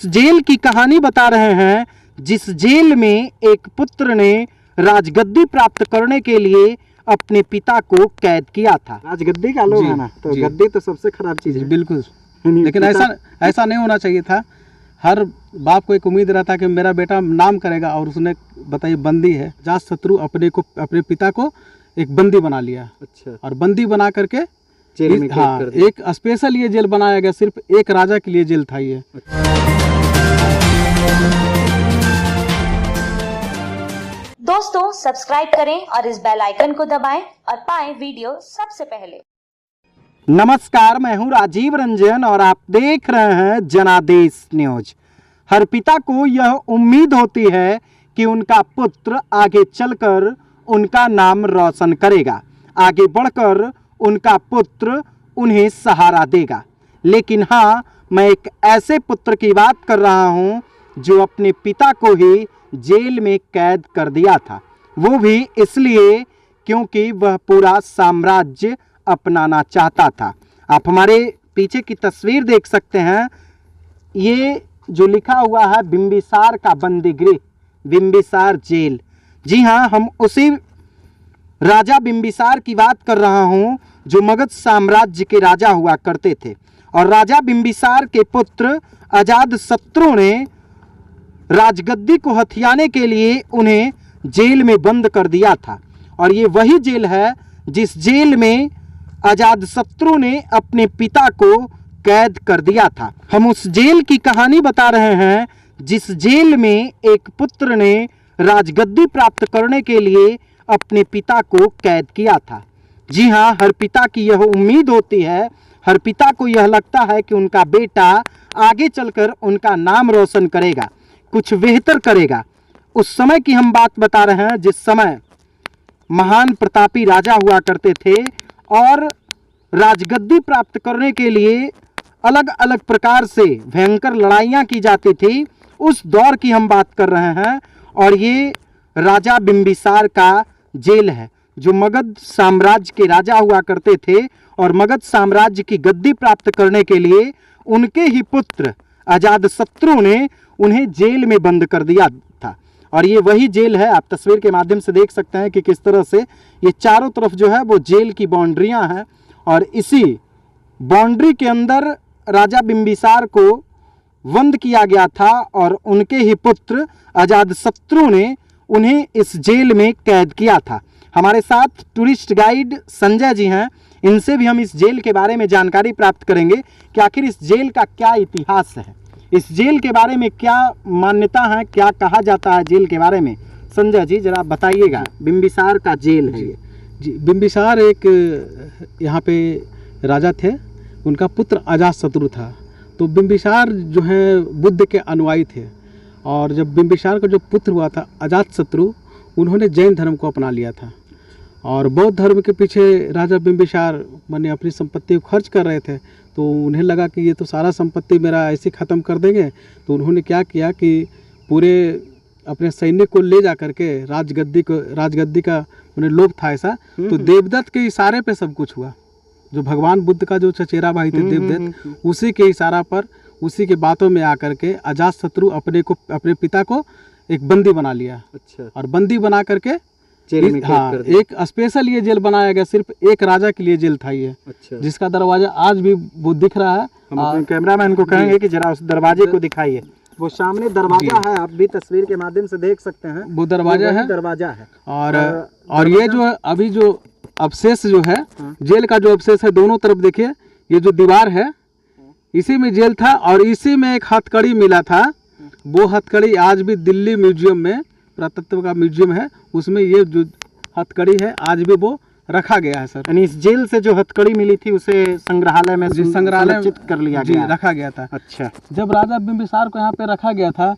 Jail की कहानी बता रहे हैं जिस जेल में एक पुत्र ने राजगद्दी प्राप्त करने के लिए अपने पिता को कैद किया था। राजगद्दी का लोग है ना, तो गद्दी तो सबसे खराब चीज है। बिल्कुल, लेकिन ऐसा नहीं होना चाहिए था। हर बाप को एक उम्मीद रहता कि मेरा बेटा नाम करेगा, और उसने बताइए बंदी है। अजातशत्रु अपने पिता को एक बंदी बना लिया। अच्छा। और बंदी बना करके जेल में हाँ, एक स्पेशल ये जेल बनाया गया, सिर्फ एक राजा के लिए जेल था ये। दोस्तों सब्सक्राइब करें और इस बेल आइकन को दबाएं और पाएं वीडियो सबसे पहले। नमस्कार, मैं हूं राजीव रंजन और आप देख रहे हैं जनादेश न्यूज। हर पिता को यह उम्मीद होती है कि उनका पुत्र आगे चलकर उनका नाम रोशन करेगा, आगे बढ़कर उनका पुत्र उन्हें सहारा देगा। लेकिन हाँ, मैं एक ऐसे पुत्र की बात कर रहा हूं जो अपने पिता को ही जेल में कैद कर दिया था, वो भी इसलिए क्योंकि वह पूरा साम्राज्य अपनाना चाहता था। आप हमारे पीछे की तस्वीर देख सकते हैं, ये जो लिखा हुआ है बिंबिसार का बंदीगृह, बिंबिसार जेल। जी हाँ, हम उसी राजा बिंबिसार की बात कर रहा हूँ जो मगध साम्राज्य के राजा हुआ करते थे। और राजा बिंबिसार के पुत्र अजातशत्रु ने राजगद्दी को हथियाने के लिए उन्हें जेल में बंद कर दिया था। और ये वही जेल है जिस जेल में अजातशत्रु ने अपने पिता को कैद कर दिया था। हम उस जेल की कहानी बता रहे हैं जिस जेल में एक पुत्र ने राजगद्दी प्राप्त करने के लिए अपने पिता को कैद किया था। जी हाँ, हर पिता की यह उम्मीद होती है, हर पिता को यह लगता है कि उनका बेटा आगे चलकर उनका नाम रोशन करेगा, कुछ बेहतर करेगा। उस समय की हम बात बता रहे हैं जिस समय महान प्रतापी राजा हुआ करते थे और राजगद्दी प्राप्त करने के लिए अलग अलग प्रकार से भयंकर लड़ाइयाँ की जाती थी। उस दौर की हम बात कर रहे हैं और ये राजा बिंबिसार का जेल है जो मगध साम्राज्य के राजा हुआ करते थे। और मगध साम्राज्य की गद्दी प्राप्त करने के लिए उनके ही पुत्र अजातशत्रु ने उन्हें जेल में बंद कर दिया था। और ये वही जेल है, आप तस्वीर के माध्यम से देख सकते हैं कि किस तरह से ये चारों तरफ जो है वो जेल की बाउंड्रियां हैं। और इसी बाउंड्री के अंदर राजा बिंबिसार को बंद किया गया था और उनके ही पुत्र अजातशत्रु ने उन्हें इस जेल में कैद किया था। हमारे साथ टूरिस्ट गाइड संजय जी हैं, इनसे भी हम इस जेल के बारे में जानकारी प्राप्त करेंगे कि आखिर इस जेल का क्या इतिहास है, इस जेल के बारे में क्या मान्यता है, क्या कहा जाता है जेल के बारे में। संजय जी जरा बताइएगा, बिंबिसार का जेल है ये। जी, बिंबिसार एक यहाँ पे राजा थे, उनका पुत्र अजातशत्रु था। तो बिंबिसार जो है बुद्ध के अनुयायी थे, और जब बिंबिसार का जो पुत्र हुआ था अजातशत्रु, उन्होंने जैन धर्म को अपना लिया था। और बौद्ध धर्म के पीछे राजा बिंबिसार माने अपनी संपत्ति को खर्च कर रहे थे, तो उन्हें लगा कि ये तो सारा संपत्ति मेरा ऐसे ख़त्म कर देंगे। तो उन्होंने क्या किया कि पूरे अपने सैनिक को ले जा करके राजगद्दी का उन्हें लोभ था ऐसा, तो देवदत्त के इशारे पे सब कुछ हुआ। जो भगवान बुद्ध का जो चचेरा भाई थे देवदत्त, उसी के इशारा पर, उसी के बातों में आकर के अजातशत्रु अपने पिता को एक बंदी बना लिया। अच्छा। और बंदी बना करके जेल में हाँ, एक स्पेशल ये जेल बनाया गया, सिर्फ एक राजा के लिए जेल था ये। अच्छा। जिसका दरवाजा आज भी वो दिख रहा है। हम अपने कैमरामैन को कहेंगे कि जरा उस दरवाजे को दिखाइए। वो सामने दरवाजा है, आप भी तस्वीर के माध्यम से देख सकते हैं, वो दरवाजा है। दरवाजा है। और ये जो अभी जो अवशेष जो है जेल का, जो अवशेष है दोनों तरफ देखिए, ये जो दीवार है इसी में जेल था। और इसी में एक हथकड़ी मिला था, वो हथकड़ी आज भी दिल्ली म्यूजियम में, पुरातत्व का म्यूजियम है, उसमें ये जो हथकड़ी है आज भी वो रखा गया है सर। यानी इस जेल से जो हथकड़ी मिली थी उसे संग्रहालय में संरक्षित कर लिया गया, रखा गया था। अच्छा। जब राजा बिंबिसार को यहाँ पे रखा गया था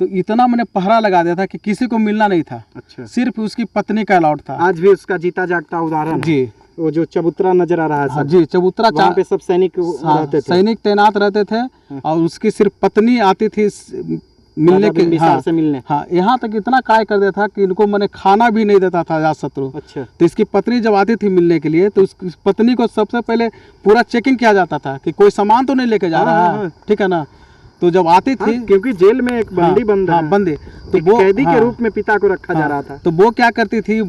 तो इतना मैंने पहरा लगा दिया था कि किसी को मिलना नहीं था। अच्छा। सिर्फ उसकी पत्नी का अलाउड था। आज भी उसका जीता जागता उदाहरण जी, वो जो चबूतरा नजर आ रहा है। हाँ जी, चबूतरा, वहाँ पे सब सैनिक रहते थे, सैनिक तैनात रहते थे। और उसकी सिर्फ पत्नी आती थी मिलने के, बिंबिसार से मिलने। हाँ, यहाँ तक इतना काय कर देता था कि इनको मैंने खाना भी नहीं देता था अजातशत्रु। अच्छा। तो इसकी पत्नी जब आती थी मिलने के लिए तो उसकी पत्नी को सबसे पहले पूरा चेकिंग किया जाता था कि कोई सामान तो नहीं लेके जा रहा है, ठीक है ना। तो जब आते थे, क्योंकि जेल में एक बंदी बंद है, बंदी, तो एक वो कैदी के रूप में पिता को रखा जा रहा था। तो वो क्या करती थी,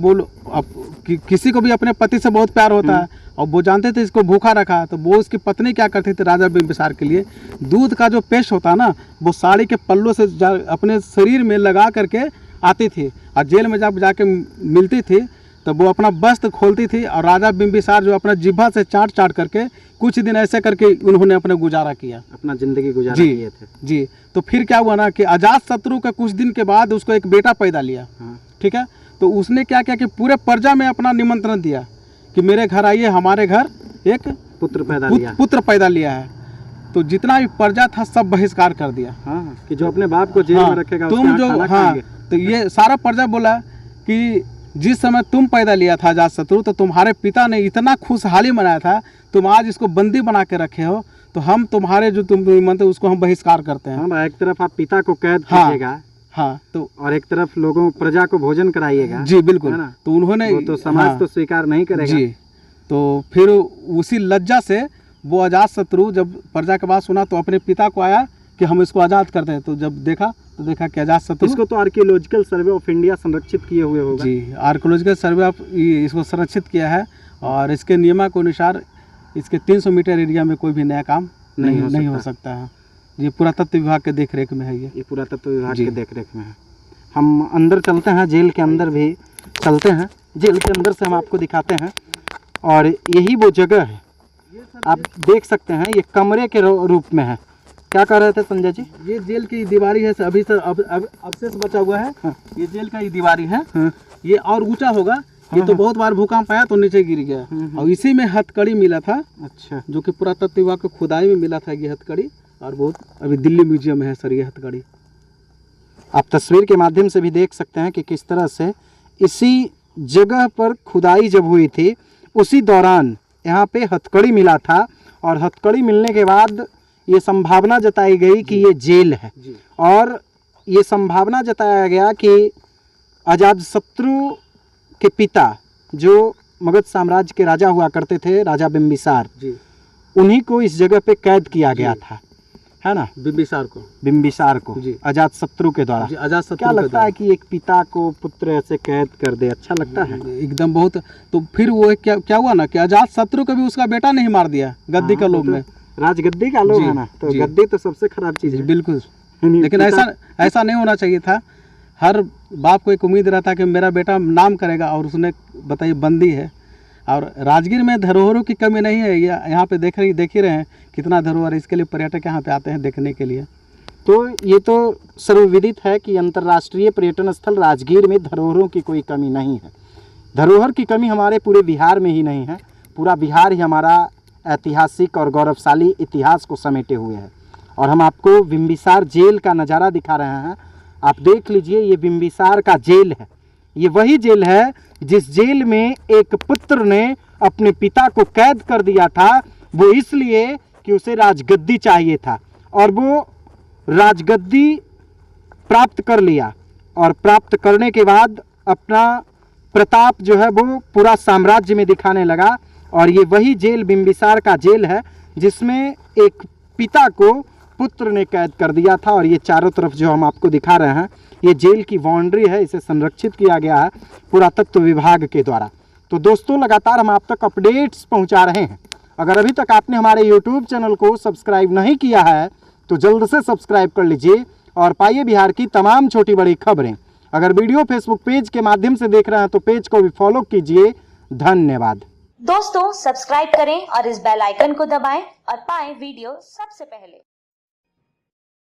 किसी को भी अपने पति से बहुत प्यार होता है, और वो जानते थे इसको भूखा रखा, तो वो उसकी पत्नी क्या करती थी राजा बिम्बिसार के लिए, दूध का जो पेस्ट होता है ना, वो साड़ी के पल्लों से अपने शरीर में लगा करके आती थी, और जेल में जब जाके मिलती थी तो वो अपना वस्त्र खोलती थी, और राजा बिम्बिसार जो अपना जिह्वा से चाट चाट करके कुछ दिन ऐसे करके उन्होंने अपने गुजारा किया, अपना जिंदगी गुजारा किए थे। जी। तो फिर क्या हुआ ना कि अजातशत्रु का कुछ दिन के बाद उसको एक बेटा पैदा लिया, ठीक है। तो उसने क्या किया कि पूरे प्रजा में अपना निमंत्रण दिया कि मेरे घर आइए, हमारे घर एक पुत्र पैदा लिया है। तो जितना भी प्रजा था सब बहिष्कार कर दिया, कि जो अपने बाप को जेल में रखेगा तुम जो तो ये सारा प्रजा बोला कि जिस समय तुम पैदा लिया था अजातशत्रु, तो तुम्हारे पिता ने इतना खुशहाली मनाया था, तुम आज इसको बंदी बना के रखे हो, तो हम तुम्हारे जो तुम निमंत्रण उसको हम बहिष्कार करते हैं। एक तरफ आप पिता को कैद कीजिएगा, तो और एक तरफ लोगों प्रजा को भोजन कराइएगा। जी बिल्कुल। तो उन्होंने तो समाज तो स्वीकार नहीं करेगा। जी। तो फिर उसी लज्जा से वो अजातशत्रु जब प्रजा के बात सुना तो अपने पिता को आया कि हम इसको आज़ाद करते हैं। तो जब देखा कि अजातशत्रु, इसको तो आर्कियोलॉजिकल सर्वे ऑफ इंडिया संरक्षित किए हुए होगा। जी, आर्कियोलॉजिकल सर्वे ऑफ इसको संरक्षित किया है, और इसके नियम के अनुसार इसके 300 मीटर एरिया में कोई भी नया काम नहीं हो सकता है। ये पुरातत्व विभाग के देखरेख में है। ये पुरातत्व विभाग के देखरेख में है। हम अंदर चलते हैं, जेल के अंदर भी चलते हैं, जेल के अंदर से हम आपको दिखाते हैं। और यही वो जगह है, आप देख सकते हैं, ये कमरे के रूप में है। क्या कह रहे थे संजय जी? ये जेल की दीवारी है, अभी सर अवशेष बचा हुआ है। ये जेल का ही दीवारी है। ये और ऊंचा होगा। ये तो बहुत बार भूकंप आया तो नीचे गिर गया, और इसी में हथकड़ी मिला था। अच्छा। जो कि पुरातत्व विभाग को खुदाई में मिला था ये हथकड़ी, और बहुत अभी दिल्ली म्यूजियम में है सर ये हथकड़ी। आप तस्वीर के माध्यम से भी देख सकते हैं कि किस तरह से इसी जगह पर खुदाई जब हुई थी उसी दौरान यहाँ पे हथकड़ी मिला था, और हथकड़ी मिलने के बाद ये संभावना जताई गई कि ये जेल है, और ये संभावना जताया गया कि अजातशत्रु के पिता जो मगध साम्राज्य के राजा हुआ करते थे, राजा बिम्बिसार, उन्हीं को इस जगह पे कैद किया गया था, है ना? बिम्बिसार को अजातशत्रु के द्वारा। क्या लगता है कि एक पिता को पुत्र ऐसे कैद कर दे, अच्छा लगता है? एकदम बहुत। तो फिर वो क्या हुआ ना कि अजातशत्रु को भी उसका बेटा नहीं मार दिया गद्दी का लोभ में। राजगद्दी का लोग है ना, तो गद्दी तो सबसे खराब चीज है। बिल्कुल। लेकिन ऐसा नहीं होना चाहिए था। हर बाप को एक उम्मीद रहता कि मेरा बेटा नाम करेगा, और उसने बताइए बंदी है। और राजगीर में धरोहरों की कमी नहीं है। यहाँ पे देख ही रहे हैं कितना धरोहर, इसके लिए पर्यटक यहाँ पे आते हैं देखने के लिए। तो ये तो सर्वविदित है कि अंतर्राष्ट्रीय पर्यटन स्थल राजगीर में धरोहरों की कोई कमी नहीं है। धरोहर की कमी हमारे पूरे बिहार में ही नहीं है, पूरा बिहार ही हमारा ऐतिहासिक और गौरवशाली इतिहास को समेटे हुए है। और हम आपको बिम्बिसार जेल का नज़ारा दिखा रहे हैं। आप देख लीजिए, ये बिम्बिसार का जेल है। ये वही जेल है जिस जेल में एक पुत्र ने अपने पिता को कैद कर दिया था, वो इसलिए कि उसे राजगद्दी चाहिए था, और वो राजगद्दी प्राप्त कर लिया, और प्राप्त करने के बाद अपना प्रताप जो है वो पूरा साम्राज्य में दिखाने लगा। और ये वही जेल बिम्बिसार का जेल है जिसमें एक पिता को पुत्र ने कैद कर दिया था। और ये चारों तरफ जो हम आपको दिखा रहे हैं, ये जेल की बाउंड्री है, इसे संरक्षित किया गया है पुरातत्व विभाग के द्वारा। तो दोस्तों, लगातार हम आप तक अपडेट्स पहुंचा रहे हैं। अगर अभी तक आपने हमारे यूट्यूब चैनल को सब्सक्राइब नहीं किया है तो जल्द से सब्सक्राइब कर लीजिए, और पाइए बिहार की तमाम छोटी बड़ी खबरें। अगर वीडियो फेसबुक पेज के माध्यम से देख रहे हैं तो पेज को भी फॉलो कीजिए। धन्यवाद। दोस्तों, सब्सक्राइब करें और इस बेल आइकन को दबाएं और पाएं वीडियो सबसे पहले।